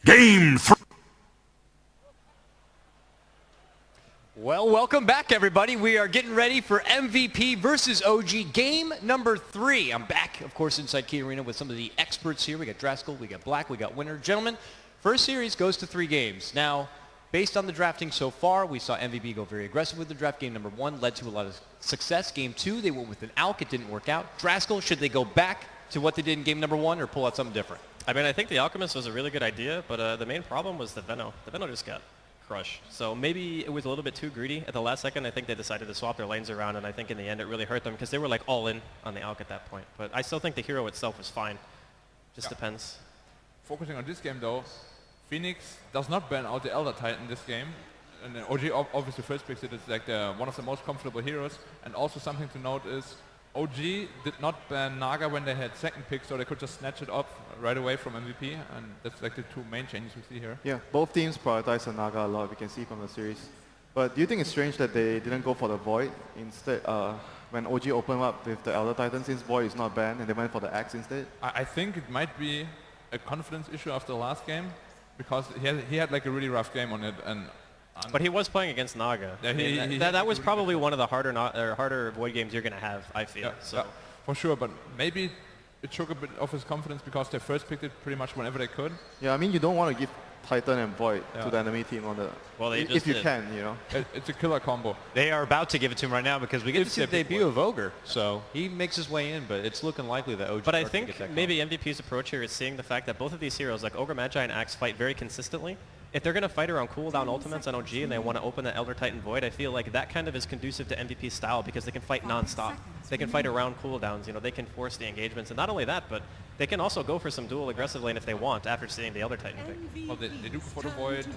Game 3. Well, welcome back, everybody. We are getting ready for MVP versus OG game number 3. I'm back, of course, inside Key Arena with some of the experts here. We got Draskell, we got Black, we got Winner. Gentlemen, first series goes to 3 games. Now, based on the drafting so far, we saw MVP go very aggressive with the draft. Game number 1 led to a lot of success. Game 2, they went with an ALK. It didn't work out. Draskell, should they go back to what they did in game number 1 or pull out something different? I mean, I think the Alchemist was a really good idea, but the main problem was the Veno. The Veno just got crushed. So maybe it was a little bit too greedy at the last second. I think they decided to swap their lanes around, and I think in the end it really hurt them because they were like all in on the ALK at that point. But I still think the hero itself was fine. Just depends. Focusing on this game though, Phoenix does not ban out the Elder Titan this game. And then OG obviously first picks it. It's like one of the most comfortable heroes. And also something to note is OG did not ban Naga when they had second pick, so they could just snatch it up right away from MVP, and that's like the 2 main changes we see here. Yeah, both teams prioritize the Naga a lot, we can see from the series. But do you think it's strange that they didn't go for the Void instead, when OG opened up with the Elder Titan, since Void is not banned, and they went for the Axe instead? I think it might be a confidence issue after the last game, because he had like a really rough game on it, and but he was playing against Naga. Yeah, that was probably one of the harder Void games you're going to have, I feel. Yeah, so. yeah, for sure, but maybe it took a bit of his confidence because they first picked it pretty much whenever they could. Yeah, I mean, you don't want to give Titan and Void to the enemy team on the... Well, they if you can, you know. It's a killer combo. They are about to give it to him right now because we get to see the debut of Ogre. So he makes his way in, but it's looking likely that OG... But I think maybe MVP's approach here is seeing the fact that both of these heroes, like Ogre Magi and Axe, fight very consistently. If they're going to fight around cooldown ultimates on OG and they want to open the Elder Titan Void, I feel like that kind of is conducive to MVP's style because they can fight non-stop. They can fight around cooldowns, you know, they can force the engagements. And not only that, but they can also go for some dual aggressive lane if they want after seeing the Elder Titan pick. Well, they do for the Void.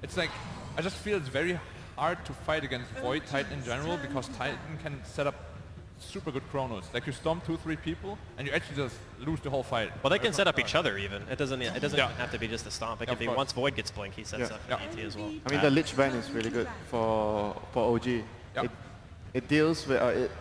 It's like, I just feel it's very hard to fight against Void Titan in general because Titan can set up super good chronos. Like you storm 2-3 people and you actually just lose the whole fight. Well, they can set up each other even. It doesn't even have to be just a stomp. It can be once Void gets blink, he sets up an ET as well. I mean, the Lich ban is really good for OG. It deals with... it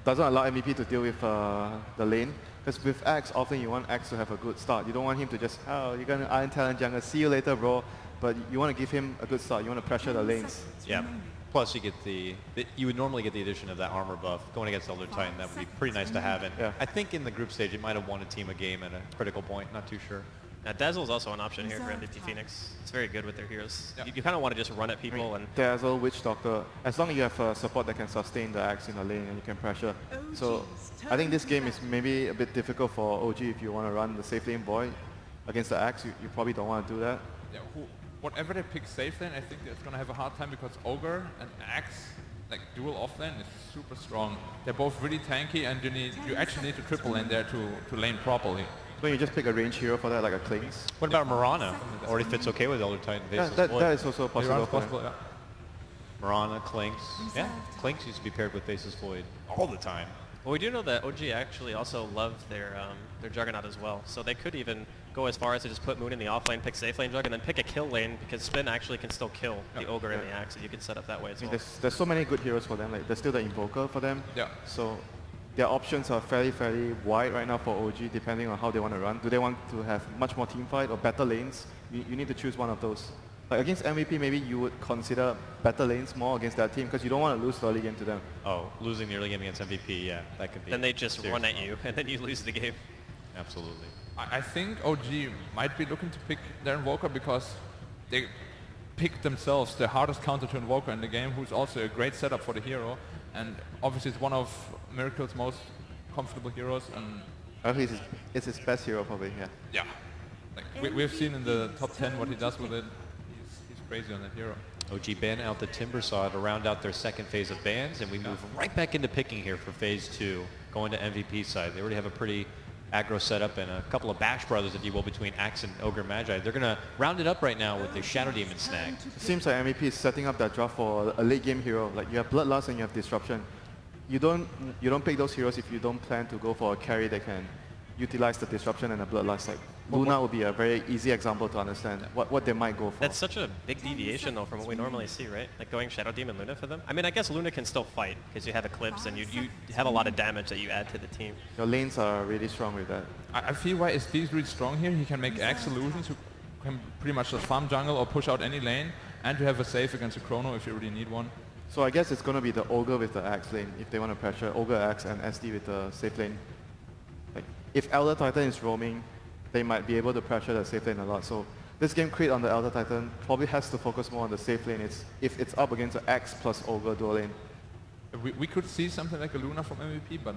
doesn't allow MVP to deal with the lane. Because with Axe, often you want Axe to have a good start. You don't want him to just, oh, you're going to Iron Talent jungle, see you later, bro. But you want to give him a good start. You want to pressure the lanes. Yeah. Plus, you get you would normally get the addition of that armor buff going against Elder Titan. That would be pretty nice to have. And I think in the group stage, it might have won a team a game at a critical point. Not too sure. Dazzle is also an option here for MVP Phoenix. It's very good with their heroes. You kind of want to just run at people and... Dazzle, Witch Doctor, as long as you have support that can sustain the Axe in the lane and you can pressure. So I think this game is maybe a bit difficult for OG if you want to run the safe lane Void against the Axe. You probably don't want to do that. Yeah, whatever they pick safe lane, I think it's going to have a hard time because Ogre and Axe, like dual off lane, is super strong. They're both really tanky and you actually need to triple lane there to lane properly. So you just pick a range hero for that, like a Clinks. What about Mirana? Already fits okay with Elder Titan. That is also possible. Mirana, Clinks. Yeah, Clinks used to be paired with Faceless Void all the time. Well, we do know that OG actually also love their Juggernaut as well. So they could even go as far as to just put Moon in the off lane, pick safe lane Jug, and then pick a kill lane because Spin actually can still kill the Ogre and the Axe, and you can set up that way as well. There's so many good heroes for them. Like there's still the Invoker for them. Yeah. So their options are fairly wide right now for OG, depending on how they want to run. Do they want to have much more team fight or better lanes? You need to choose one of those. Like against MVP, maybe you would consider better lanes more against that team because you don't want to lose the early game to them. Oh, losing the early game against MVP, yeah, that could be. Then they just run at you, and then you lose the game. Absolutely. I think OG might be looking to pick their Invoker because they picked themselves the hardest counter to Invoker in the game, who's also a great setup for the hero. And obviously it's one of Miracle's most comfortable heroes. And it's his best hero probably, yeah. Yeah. Like we've seen in the top 10 what he does with it. He's crazy on that hero. OG ban out the Timbersaw to round out their second phase of bans, and we move right back into picking here for phase 2, going to MVP side. They already have a pretty aggro setup and a couple of Bash brothers, if you will, between Axe and Ogre Magi. They're going to round it up right now with the Shadow Demon snag. It seems like MVP is setting up that draft for a late game hero. Like you have Bloodlust and you have Disruption. You don't pick those heroes if you don't plan to go for a carry that can utilize the Disruption and the Bloodlust. Like Luna would be a very easy example to understand what they might go for. That's such a big deviation though from what we normally see, right? Like going Shadow Demon Luna for them. I mean, I guess Luna can still fight because you have Eclipse and you have a lot of damage that you add to the team. Your lanes are really strong with that. I feel why SD is really strong here. He can make Axe illusions who can pretty much just farm jungle or push out any lane, and you have a safe against a Chrono if you really need one. So I guess it's going to be the Ogre with the Axe lane if they want to pressure. Ogre Axe and SD with the safe lane. Like, if Elder Titan is roaming, they might be able to pressure the safe lane a lot. So this game Creed on the Elder Titan probably has to focus more on the safe lane. If it's up against the Axe plus Ogre dual lane. We could see something like a Luna from MVP, but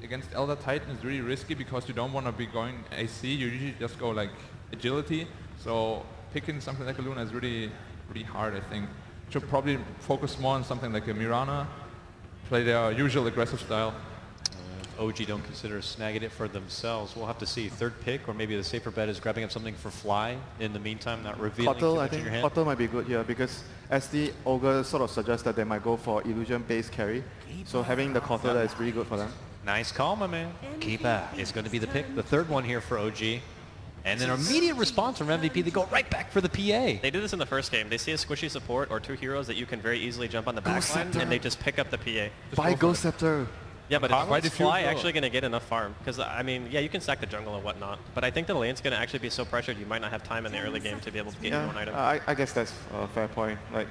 against Elder Titan it's really risky because you don't want to be going AC. You usually just go like agility. So picking something like a Luna is really hard, I think. Should probably focus more on something like a Mirana, play their usual aggressive style. If OG don't consider snagging it for themselves, we'll have to see. Third pick, or maybe the safer bet is grabbing up something for Fly in the meantime, not revealing too Kotal, I much in think your hand. Kotal might be good here because SD Ogre sort of suggests that they might go for illusion-based carry. So having the Kotal there is really good for them. Nice call, my man. Keeper is going to be the pick. The third one here for OG. And then immediate response from MVP, they go right back for the PA. They did this in the first game. They see a squishy support or two heroes that you can very easily jump on the backline, and they just pick up the PA. Buy Ghost Scepter. Yeah, but Why is did you Fly go? actually going to get enough farm? Because, I mean, yeah, you can stack the jungle and whatnot, but I think the lane's going to actually be so pressured you might not have time in the early game to be able to get your own item. I guess that's a fair point. Like,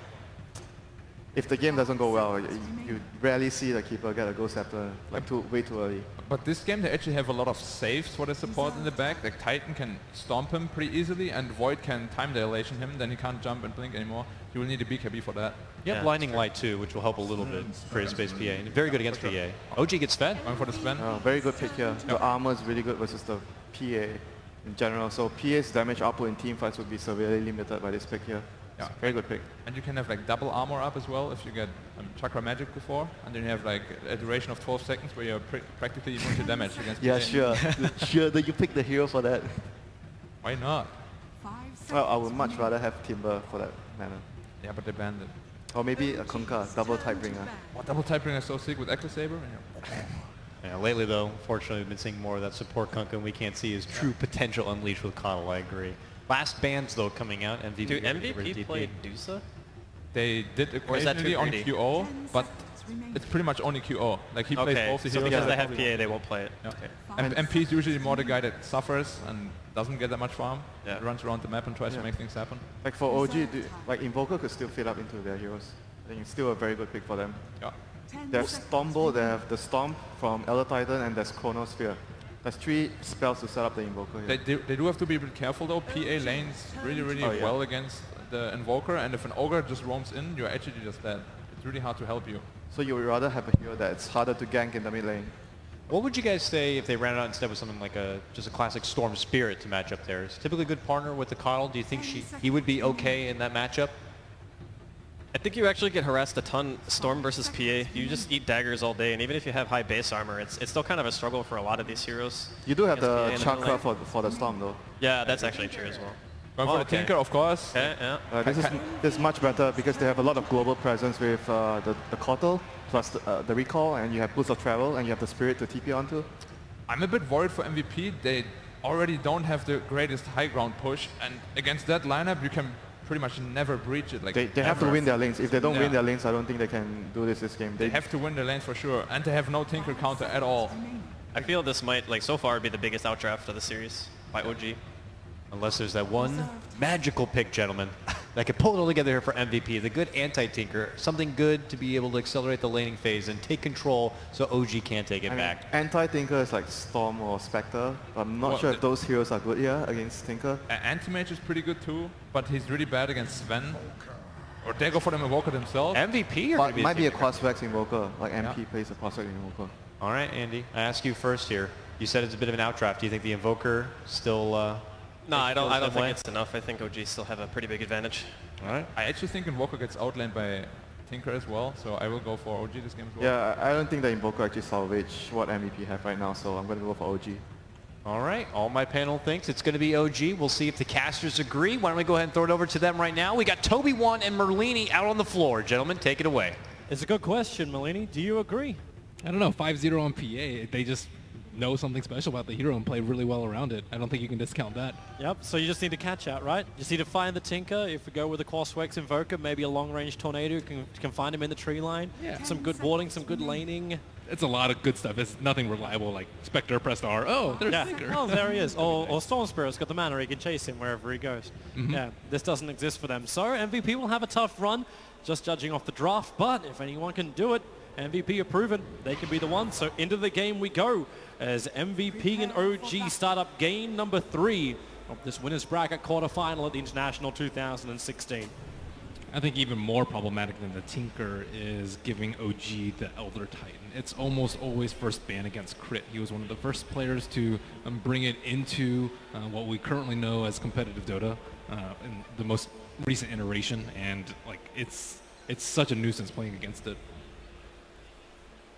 if the game doesn't go well, you rarely see the keeper get a Ghost Scepter like way too early. But this game they actually have a lot of saves for the support in the back. Like Titan can stomp him pretty easily, and Void can time dilation him, then he can't jump and blink anymore. You will need a BKB for that. Yeah, Blinding Light too, which will help a little bit. Create space PA. And very good against PA. OG gets fed. Going for the spin. Very good pick here. The armor is really good versus the PA in general. So PA's damage output in team fights would be severely limited by this pick here. Yeah. Very good pick. And you can have like double armor up as well if you get Chakra Magic before, and then you have like a duration of 12 seconds where you're practically immune to damage against Yeah, PA. sure. Sure that you pick the hero for that. Why not? Well, I would much rather have Timber for that matter. Yeah, but they banned it. Or maybe a Kunkka, double Typebringer. What double typing is so sick with Echo Saber? Yeah, lately though, unfortunately, we've been seeing more of that support Kunkka, and we can't see his true potential unleashed with Kotal, I agree. Last bans though coming out, MVP. Do MVP play Dusa? They did Or is that occasionally too on greedy? QO, but it's pretty much only QO. Like he plays Okay, both the so heroes. because they and have PA, they won't play it. Yeah. Okay. And MP is usually more the guy that suffers and doesn't get that much farm. Yeah. Runs around the map and tries to Yeah. make things happen. Like for OG, like Invoker could still fit up into their heroes. I think it's still a very good pick for them. Yeah. They have Stormbolt, they have the Stomp from Elder Titan, and there's Chronosphere. There's 3 spells to set up the Invoker here. They do have to be a bit careful though. PA lanes really Oh, yeah. well against the Invoker, and if an Ogre just roams in, you're actually just dead. It's really hard to help you. So you would rather have a hero that's harder to gank in the mid lane. What would you guys say if they ran it out instead with something like just a classic Storm Spirit to match up there? Is typically a good partner with the Kotal. Do you think he would be okay in that matchup? I think you actually get harassed a ton, Storm versus PA. You just eat daggers all day, and even if you have high base armor, it's still kind of a struggle for a lot of these heroes. You do have against PA the in the Chakra lane. for the Storm though. Yeah, that's actually true as well. Going for the okay. Tinker, of course. Okay, yeah. This is much better because they have a lot of global presence with the Kotal, plus the Recall, and you have Boost of Travel, and you have the Spirit to TP onto. I'm a bit worried for MVP. They already don't have the greatest high ground push, and against that lineup, you can pretty much never breach it. Like They have to ever. win their lanes. If they don't Yeah. win their lanes, I don't think they can do this game. They have to win the lanes for sure, and they have no Tinker counter at all. I feel this might, like, so far be the biggest outdraft of the series by OG. Unless there's that one magical pick, gentlemen, that can pull it all together here for MVP. The good anti-tinker, something good to be able to accelerate the laning phase and take control so OG can't take it back. Anti-Tinker is like Storm or Spectre. I'm not Well, sure if those heroes are good here against Tinker. Anti-Mage is pretty good too, but he's really bad against Sven. Or they go for the Invoker themselves. MVP or But might be a tinker? cross-wax Invoker, like MP plays a cross-wax Invoker. All right, Andy, I ask you first here. You said it's a bit of an outdraft. Do you think the Invoker still... No, I don't that think way? it's enough. I think OG still have a pretty big advantage. All right. I actually think Invoker gets outlaned by Tinker as well, so I will go for OG this game as well. Yeah, I don't think the Invoker actually salvage what MVP have right now, so I'm going to go for OG. All right, all my panel thinks it's going to be OG. We'll see if the casters agree. Why don't we go ahead and throw it over to them right now. We got Toby One and Merlini out on the floor. Gentlemen, take it away. It's a good question, Melini. Do you agree? I don't know, 5-0 on PA. They just know something special about the hero and play really well around it. I don't think you can discount that. Yep, so you just need to catch out, right? You just need to find the Tinker. If we go with a Crosswex Invoker, maybe a long-range Tornado can find him in the tree line. Yeah. Some good warding, some good laning. it's a lot of good stuff. It's nothing reliable like Spectre pressed R. Oh, there's Yeah. Tinker. Oh, there he is. Or Storm Spirit's got the mana. He can chase him wherever he goes. Yeah, this doesn't exist for them. So MVP will have a tough run, just judging off the draft. But if anyone can do it, MVP are proven. They can be the one. So into the game we go as MVP and OG start up game number 3 of this winners bracket quarterfinal at the International 2016. I think even more problematic than the Tinker is giving OG the Elder Titan. It's almost always first ban against crit. He was one of the first players to bring it into what we currently know as competitive Dota in the most recent iteration, and like it's such a nuisance playing against it.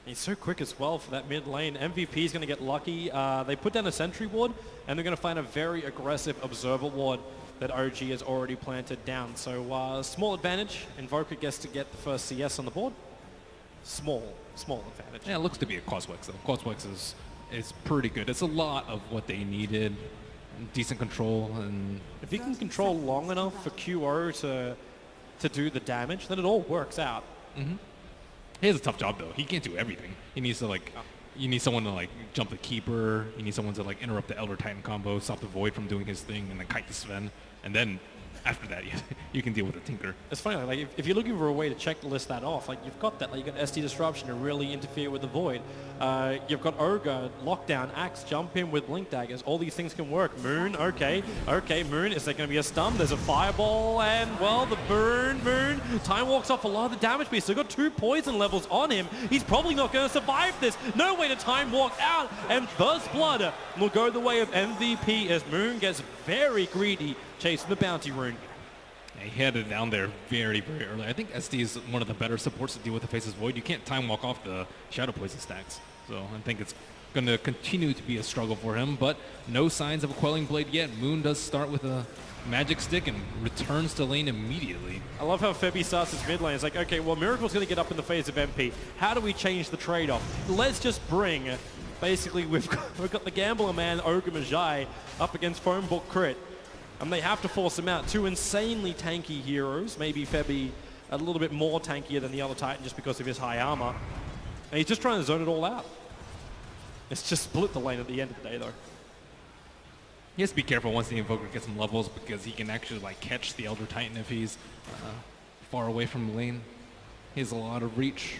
He's so quick as well for that mid lane. MVP is going to get lucky. They put down a sentry ward, and they're going to find a very aggressive observer ward that OG has already planted down. So small advantage. Invoker gets to get the first CS on the board. Small advantage. Yeah, it looks to be a Coswex though. Coswex is pretty good. It's a lot of what they needed. Decent control, and If he can control long enough for QO to do the damage, then it all works out. he has a tough job though. He can't do everything. He needs to like, you need someone to like jump the keeper. You need someone to like interrupt the Elder Titan combo, stop the Void from doing his thing, and then kite the Sven. And then after that, you can deal with the Tinker. It's funny, like if you're looking for a way to checklist that off, like you've got that, like you've got ST Disruption to really interfere with the Void. You've got Ogre, Lockdown, Axe, jump in with Blink Daggers. All these things can work. Moon, okay, Moon, is there going to be a stun? There's a Fireball, and well, the Moon. Time walks off a lot of the damage, but he's still got 2 poison levels on him. He's probably not going to survive this. No way to time walk out, and First Blood will go the way of MVP as Moon gets very greedy, chasing the bounty rune. He had it down there very, very early. I think SD is one of the better supports to deal with the Faceless Void. You can't time walk off the Shadow Poison stacks. So I think it's going to continue to be a struggle for him, but no signs of a Quelling Blade yet. Moon does start with a Magic Stick and returns to lane immediately. I love how Febby starts his mid lane. It's like, okay, well, Miracle's going to get up in the phase of MP. How do we change the trade-off? Let's just bring, basically, we've got the Gambler Man, Ogre Magi, up against Foam Book Crit. And they have to force him out. 2 insanely tanky heroes. Maybe Febby a little bit more tankier than the other Titan just because of his high armor. And he's just trying to zone it all out. It's just split the lane at the end of the day, though. He has to be careful once the Invoker gets some levels because he can actually like catch the Elder Titan if he's far away from the lane. He has a lot of reach.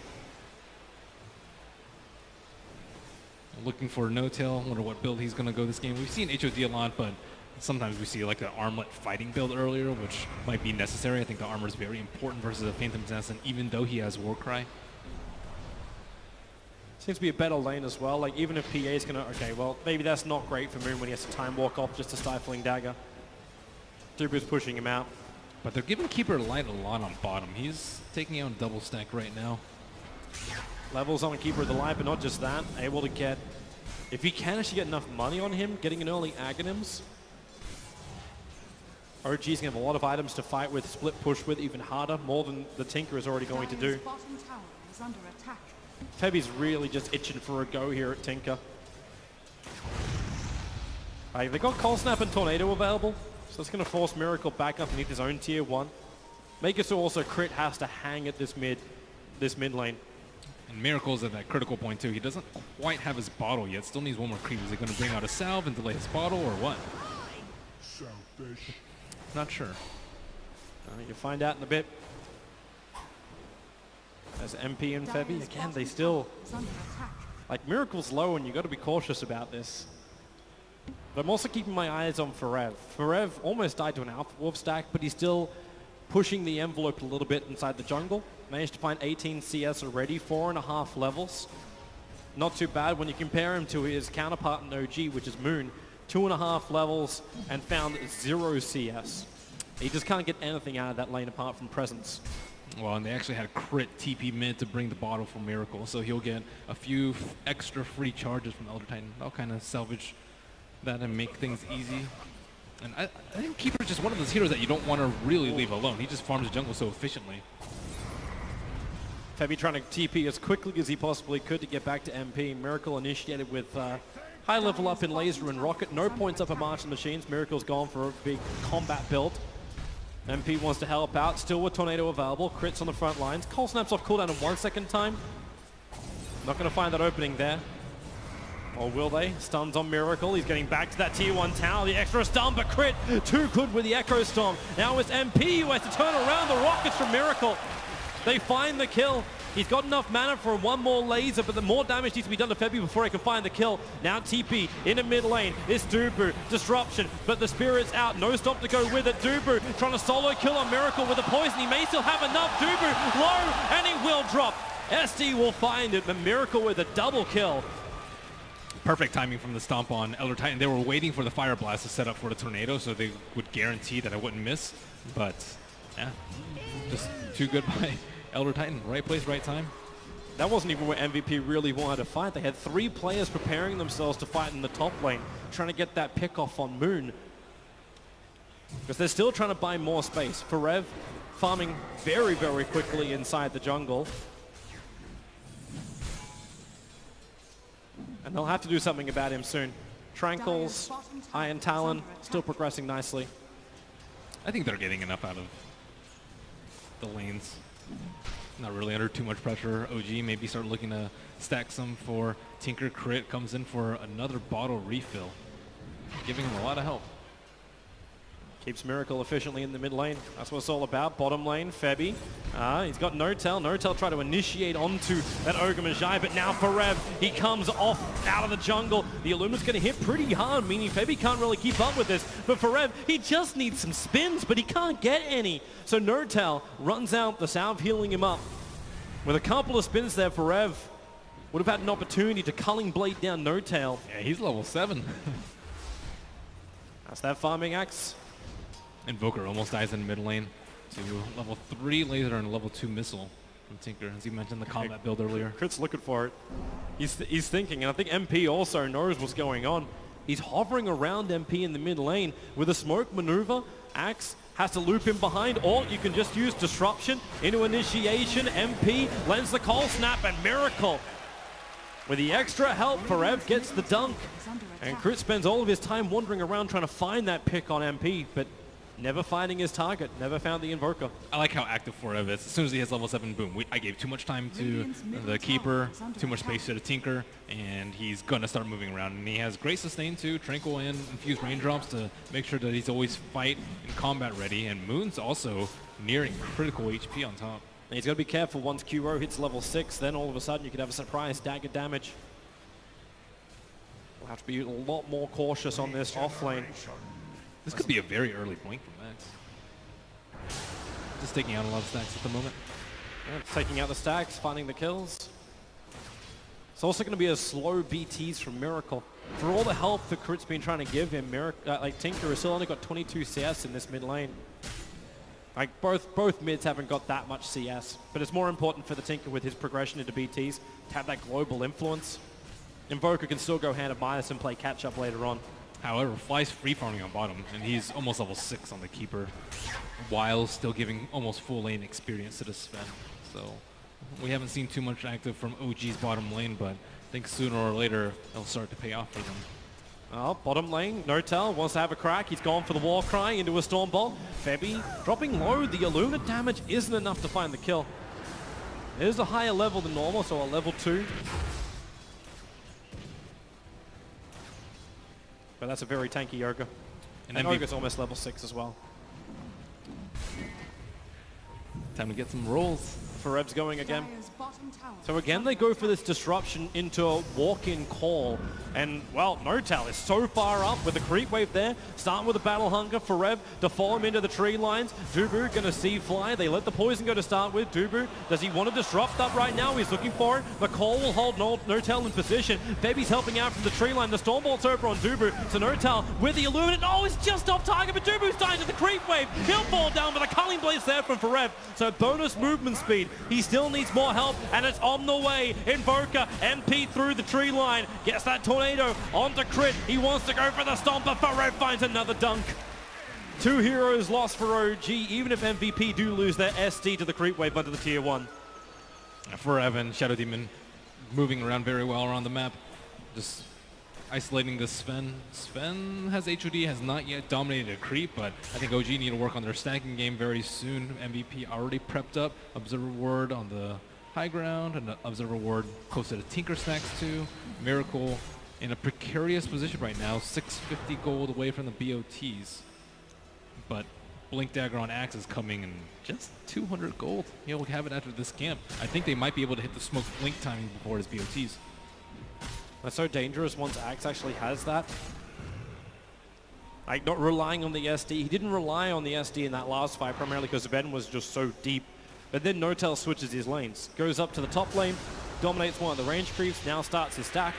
Looking for no-tail. Wonder what build he's going to go this game. We've seen HOD a lot, but sometimes we see like an armlet fighting build earlier, which might be necessary. I think the armor is very important versus a Phantom Assassin, even though he has Warcry. Seems to be a better lane as well. Like, even if PA is going to... Okay, well, maybe that's not great for Moon when he has to time walk off just a Stifling Dagger. Dubu's pushing him out. But they're giving Keeper Light a lot on bottom. He's taking out a double stack right now. Levels on Keeper of the Light, but not just that. Able to get... If he can actually get enough money on him, getting an early Aghanims, OG's going to have a lot of items to fight with, split push with, even harder, more than the Tinker is already going to do. Febby's really just itching for a go here at Tinker. They've got Cold Snap and Tornado available, so it's going to force Miracle back up and hit his own tier 1. Make it so also Crit has to hang at this mid lane. And Miracle's at that critical point too. He doesn't quite have his bottle yet, still needs one more creep. Is he going to bring out a salve and delay his bottle or what? Not sure. You'll find out in a bit. As MP and Febby, again, they still... Like, Miracle's low and you've got to be cautious about this. But I'm also keeping my eyes on Forev. Forev almost died to an Alpha Wolf stack, but he's still pushing the envelope a little bit inside the jungle. Managed to find 18 CS already, 4.5 levels. Not too bad when you compare him to his counterpart in OG, which is Moon. 2.5 levels and found 0 CS. He just can't get anything out of that lane apart from presence. Well, and they actually had crit TP mid to bring the bottle for Miracle, so he'll get a few extra free charges from Elder Titan. That'll kind of salvage that and make things easy. And I think Keeper's just one of those heroes that you don't want to really leave alone. He just farms the jungle so efficiently. Febby trying to TP as quickly as he possibly could to get back to MP. Miracle initiated with high level up in Laser and Rocket. No points up in March and Machines. Miracle's gone for a big combat build. MP wants to help out. Still with Tornado available. Crits on the front lines. Cold Snap's off cooldown in 1 second time. Not going to find that opening there. Or will they? Stuns on Miracle. He's getting back to that tier 1 tower. The extra stun, but crit too good with the Echo Storm. Now it's MP who has to turn around the rockets from Miracle. They find the kill. He's got enough mana for one more laser, but the more damage needs to be done to Febby before he can find the kill. Now TP in the mid lane. It's Dubu. Disruption, but the Spirit's out. No stop to go with it. Dubu trying to solo kill on Miracle with the poison. He may still have enough. Dubu low, and he will drop. SD will find it, but Miracle with a double kill. Perfect timing from the stomp on Elder Titan. They were waiting for the Fire Blast to set up for the Tornado so they would guarantee that I wouldn't miss. But, yeah, just too good by Elder Titan. Right place, right time. That wasn't even where MVP really wanted to fight. They had 3 players preparing themselves to fight in the top lane, trying to get that pick off on Moon. Because they're still trying to buy more space. Forev farming very, very quickly inside the jungle. And they'll have to do something about him soon. Tranquils, Iron Talon, still progressing nicely. I think they're getting enough out of the lanes. Not really under too much pressure. OG maybe start looking to stack some for Tinker. Crit comes in for another bottle refill, giving him a lot of help. Keeps Miracle efficiently in the mid lane. That's what it's all about. Bottom lane, Febby. He's got No-Tel. No-Tel try to initiate onto that Ogre Magi, but now Forev, he comes off out of the jungle. The Illumina's going to hit pretty hard, meaning Febby can't really keep up with this. But Forev, he just needs some spins, but he can't get any. So No-Tel runs out, the Salve healing him up. With a couple of spins there, Forev would have had an opportunity to Culling Blade down No-Tel. Yeah, he's level 7. That's that farming axe. Invoker almost dies in mid lane to level 3 laser and level 2 missile from Tinker, as you mentioned the combat build earlier. Crit's looking for it. He's thinking, and I think MP also knows what's going on. He's hovering around MP in the mid lane with a smoke maneuver. Axe has to loop him behind, or you can just use Disruption into initiation. MP lends the Cold Snap, and Miracle with the extra help, Forev gets the dunk. And Crit spends all of his time wandering around trying to find that pick on MP, but never finding his target, never found the Invoker. I like how active Forev is. As soon as he hits level 7, boom. I gave too much time to the Keeper, too much space to the Tinker, and he's going to start moving around. And he has great sustain too, Tranquil and Infused Raindrops to make sure that he's always fight and combat ready. And Moon's also nearing critical HP on top. And he's got to be careful once Q-Ro hits level 6, then all of a sudden you could have a surprise dagger damage. We'll have to be a lot more cautious on this off lane. This could be a very early point from Max. Just taking out a lot of stacks at the moment. Yeah, taking out the stacks, finding the kills. It's also going to be a slow BTs from Miracle. For all the help that Crit's been trying to give him, Tinker has still only got 22 CS in this mid lane. Like both mids haven't got that much CS, but it's more important for the Tinker with his progression into BTs to have that global influence. Invoker can still go hand of Bias and play catch up later on. However, Fly's free farming on bottom, and he's almost level 6 on the Keeper, while still giving almost full lane experience to the Sven. So we haven't seen too much active from OG's bottom lane, but I think sooner or later it'll start to pay off for them. Well, bottom lane, No-Tel wants to have a crack. He's gone for the War Cry into a Storm Bolt. Febby dropping low. The Illumina damage isn't enough to find the kill. It is a higher level than normal, so a level 2. But that's a very tanky Ogre. And Ogre's almost level 6 as well. Time to get some rolls. Forev's going again. So again, they go for this disruption into a walk-in call. And, well, No-Tel is so far up with the creep wave there. Starting with the Battle Hunger. Forev to fall him into the tree lines. Dubu going to see Fly. They let the poison go to start with. Dubu, does he want to disrupt up right now? He's looking for it. The call will hold No-Tel in position. Febby's helping out from the tree line. The Storm Bolt's over on Dubu. So No-Tel with the Illuminate. Oh, it's just off target, but Dubu's dying to the creep wave. He'll fall down with a Culling Blaze there from Forev. So bonus movement speed. He still needs more help, and it's on the way. Invoker, MP through the tree line. Gets that Tornado onto Crit. He wants to go for the Stomper. Forev finds another dunk. 2 heroes lost for OG, even if MVP do lose their SD to the creep wave under the tier 1. Forev and Shadow Demon moving around very well around the map. Just isolating the Sven. Sven has HOD, has not yet dominated a creep, but I think OG need to work on their stacking game very soon. MVP already prepped up. Observer Ward on the high ground, an observer ward close to the Tinker stacks too. Miracle in a precarious position right now, 650 gold away from the BOTs. But Blink Dagger on Axe is coming in just 200 gold. He'll have it after this camp. I think they might be able to hit the smoke blink timing before his BOTs. That's so dangerous once Axe actually has that. Like, not relying on the SD. He didn't rely on the SD in that last fight, primarily because Ben was just so deep. But then Notel switches his lanes. Goes up to the top lane, dominates one of the range creeps, now starts his stack.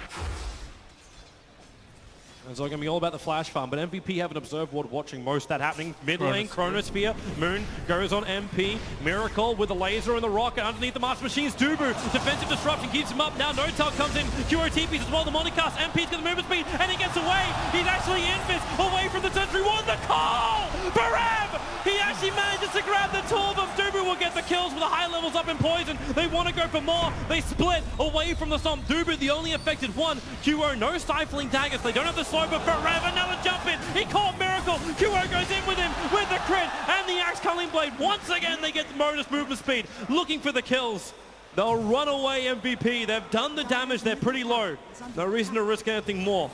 It's all going to be all about the flash farm, but MVP have an observe ward watching most of that happening. Mid lane, Chronosphere, Moon goes on MP, Miracle with the laser and the rocket underneath the Master Machines. Dubu, defensive disruption keeps him up. Now Notel comes in, QO TPs as well, the Monicast, MP's got the movement speed, and he gets away. He's actually invis away from the Sentry Ward. The call! Barev! He actually manages to grab the two of them. Dubu will get the kills with the high levels up in poison. They want to go for more. They split away from the Stomp. Dubu, the only affected one. QO, no stifling daggers. They don't have the slow, but Barev, another jump in. He caught Miracle. QO goes in with him with the crit and the Axe Culling Blade. Once again, they get the bonus movement speed, looking for the kills. They'll run away MVP. They've done the damage. They're pretty low. No reason to risk anything more.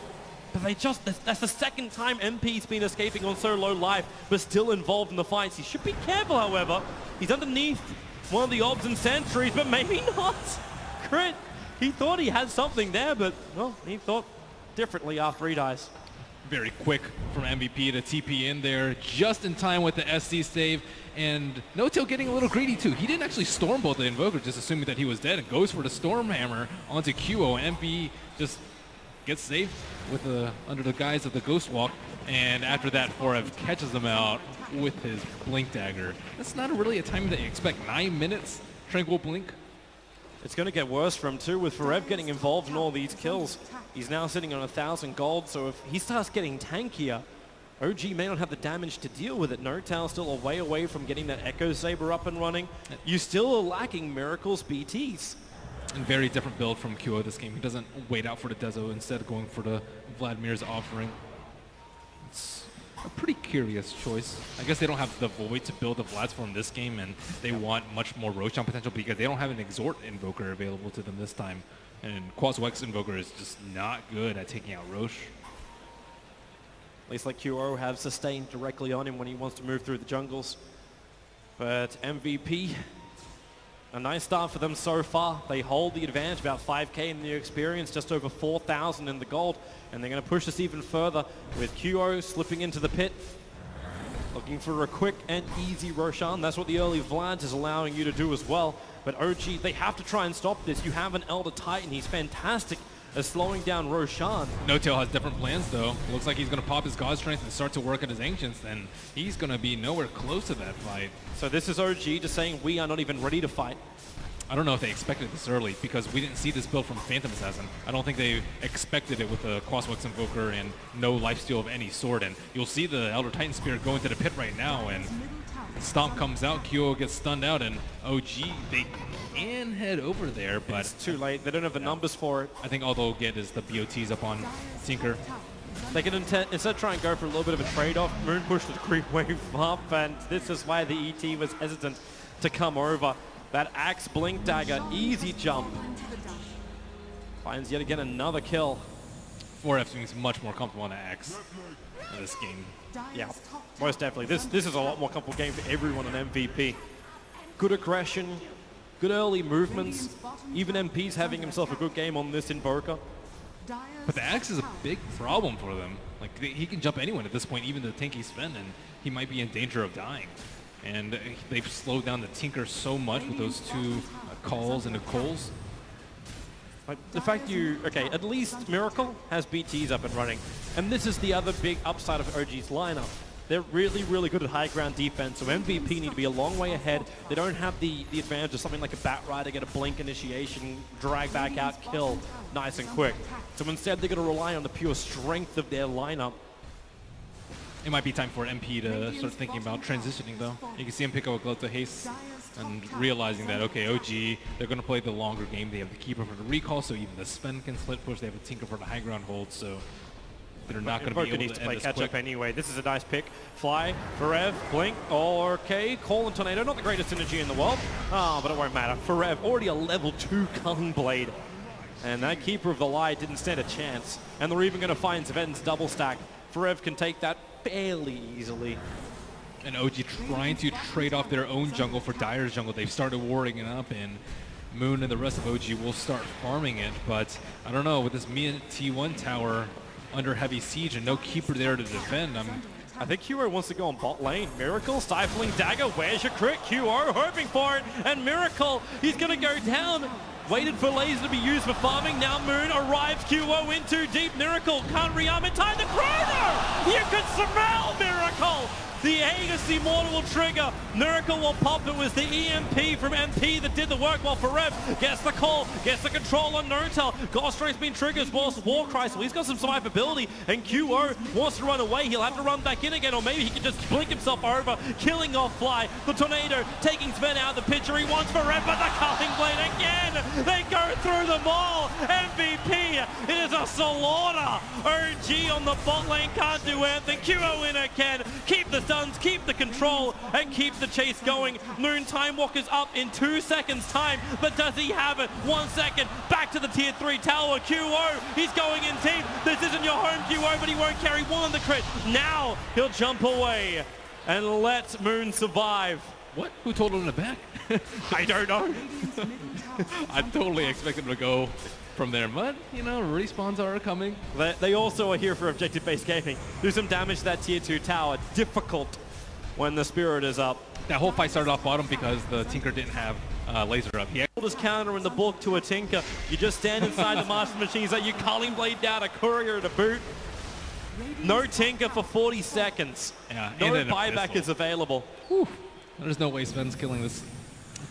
But that's the second time MP's been escaping on so low life, but still involved in the fights. He should be careful, however. He's underneath one of the obs and sentries, but maybe not. Crit. He thought he had something there, but, well, he thought differently after he dies. Very quick from MVP to TP in there, just in time with the SD save. And Notel getting a little greedy too. He didn't actually storm bolt the Invoker, just assuming that he was dead, and goes for the Storm Hammer onto QO. And MP just gets saved with under the guise of the Ghost Walk, and after that, Forev catches him out with his Blink Dagger. That's not really a timing that you expect. 9 minutes, Tranquil Blink. It's going to get worse for him too, with Forev getting involved in all these kills. He's now sitting on 1,000 gold, so if he starts getting tankier, OG may not have the damage to deal with it. Notel still a way away from getting that Echo Saber up and running. You still are lacking Miracle's BTs. And very different build from QO this game. He doesn't wait out for the Dezo, instead of going for the Vladimir's offering. It's a pretty curious choice. I guess they don't have the Void to build the Vlads for him this game, and they want much more Roshan potential because they don't have an Exhort Invoker available to them this time. And Quaswex Invoker is just not good at taking out Rosh. At least like QO have sustained directly on him when he wants to move through the jungles. But MVP, a nice start for them so far. They hold the advantage, about 5k in the experience, just over 4,000 in the gold. And they're going to push this even further with QO slipping into the pit. Looking for a quick and easy Roshan. That's what the early Vlad is allowing you to do as well. But OG, they have to try and stop this. You have an Elder Titan. He's fantastic at slowing down Roshan. Notel has different plans though. Looks like he's going to pop his God Strength and start to work at his Ancients, and he's going to be nowhere close to that fight. So this is OG just saying we are not even ready to fight. I don't know if they expected this early, because we didn't see this build from Phantom Assassin. I don't think they expected it with a Quaswex Invoker and no lifesteal of any sort. And you'll see the Elder Titan Spirit go into the pit right now, and Stomp comes out, QO gets stunned out, and OG, they can head over there, but it's too late. They don't have the numbers for it. I think all they'll get is the BOTs up on Tinker. They can instead try and go for a little bit of a trade-off. Moon pushed the creep wave up, and this is why the ET was hesitant to come over. That Axe Blink Dagger, easy jump. Finds yet again another kill. 4F seems much more comfortable on Axe in this game. Yeah, most definitely. This is a lot more comfortable game for everyone on MVP. Good aggression, good early movements. Even MP's having himself a good game on this Invoker. But the Axe is a big problem for them. Like, he can jump anyone at this point, even the tanky Sven, and he might be in danger of dying. And they've slowed down the Tinker so much with those two calls and Nicoles. Like the fact okay, at least Miracle has BTs up and running. And this is the other big upside of OG's lineup. They're really, really good at high ground defense, so MVP need to be a long way ahead. They don't have the advantage of something like a Bat Rider, get a blink initiation, drag back out, kill nice and quick. So instead they're going to rely on the pure strength of their lineup. It might be time for MP to start thinking about transitioning though. You can see him pick up a Glove to Haste and realizing that, okay, OG, they're going to play the longer game. They have the Keeper for the recall, so even the Sven can split push. They have a Tinker for the high ground hold, so they're not going to Invoker be able needs to to play end this catch quick. up anyway. This is a nice pick. Fly, Forev, Blink, okay. Call and Tornado, not the greatest synergy in the world. But it won't matter. Forev, already a level 2 Culling Blade. And that Keeper of the Light didn't stand a chance. And they're even going to find Zven's double stack. Forev can take that fairly easily. And OG trying to trade off their own jungle for Dire's jungle. They've started warding it up, and Moon and the rest of OG will start farming it. But I don't know, with this Mia T1 tower under heavy siege and no Keeper there to defend, I think QO wants to go on bot lane. Miracle, stifling dagger, where's your crit? QO hoping for it, and Miracle, he's gonna go down. Waited for laser to be used for farming, now Moon arrives, QO in too deep, Miracle can't re-arm in time, the Chrono! You can smell Miracle! The Aegis Immortal will trigger. Miracle will pop. It was the EMP from MP that did the work, while Forev gets the call, gets the control on Notel. Ghost Strike's been triggered as well as Warcry, so he's got some survivability, and QO wants to run away. He'll have to run back in again, or maybe he can just blink himself over, killing off Fly. The Tornado taking Sven out of the picture. He wants Forev, but the Culling Blade again. They go through them all. MVP, it is a slaughter. OG on the bot lane can't do anything. QO in again. Keep the stuns, keep the control, and keep the chase going. Moon Time Walker's up in 2 seconds time, but does he have it? 1 second, back to the tier 3 tower. QO, he's going in deep. This isn't your home, QO, but he won't carry one on the crit. Now he'll jump away and let Moon survive. what? Who told him to back? I don't know. I totally expected him to go from there, but, you know, respawns are coming. They also are here for objective-based gaming. Do some damage to that tier 2 tower. Difficult when the Spirit is up. That whole fight started off bottom because the Tinker didn't have laser up. He Oldest counter in the book to a Tinker. You just stand inside the Master Machines, like you Culling Blade down, a Courier to boot. No Tinker for 40 seconds. Yeah, No and then a buyback pistol. is available. There's no way Sven's killing this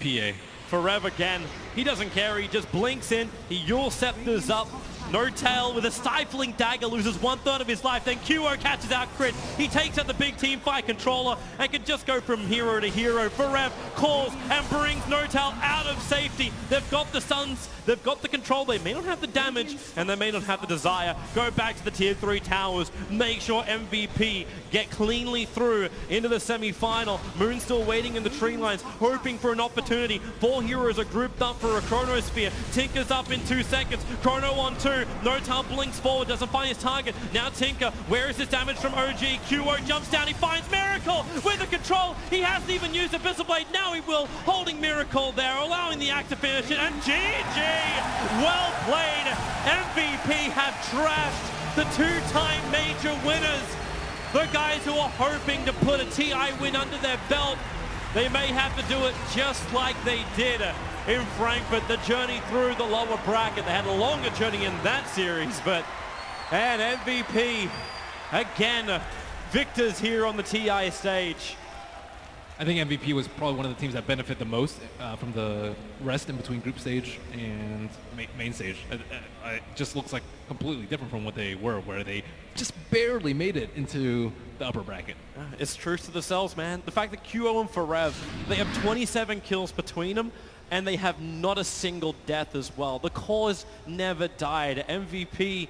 PA. Forev again. He doesn't care. He just blinks in. He Yule Scepters up. No tail with a stifling dagger, loses 1/3 of his life. Then QO catches out crit. He takes out the big team fight controller and can just go from hero to hero. Forev calls and brings Notal out of safety. They've got the stuns, they've got the control. They may not have the damage and they may not have the desire. Go back to the tier 3 towers. Make sure MVP get cleanly through into the semi-final. Moon still waiting in the tree lines, hoping for an opportunity. 4 heroes are grouped up for a Chronosphere. Tinker's up in 2 seconds. Chrono on 2. Notal blinks forward, doesn't find his target. Now Tinker, where is his damage from OG? QO jumps down, he finds Miracle with the control. He hasn't even used Abyssal Blade, now he will. Holding Miracle there, allowing the act to finish it, and GG! Well played! MVP have trashed the 2-time major winners. The guys who are hoping to put a TI win under their belt, they may have to do it just like they did in Frankfurt, the journey through the lower bracket. They had a longer journey in that series, and MVP, again, victors here on the TI stage. I think MVP was probably one of the teams that benefit the most from the rest in between group stage and main stage. It just looks like completely different from what they were, where they just barely made it into the upper bracket. It's truth to the cells, man. The fact that QO and Forev, they have 27 kills between them, and they have not a single death as well. The cause never died. MVP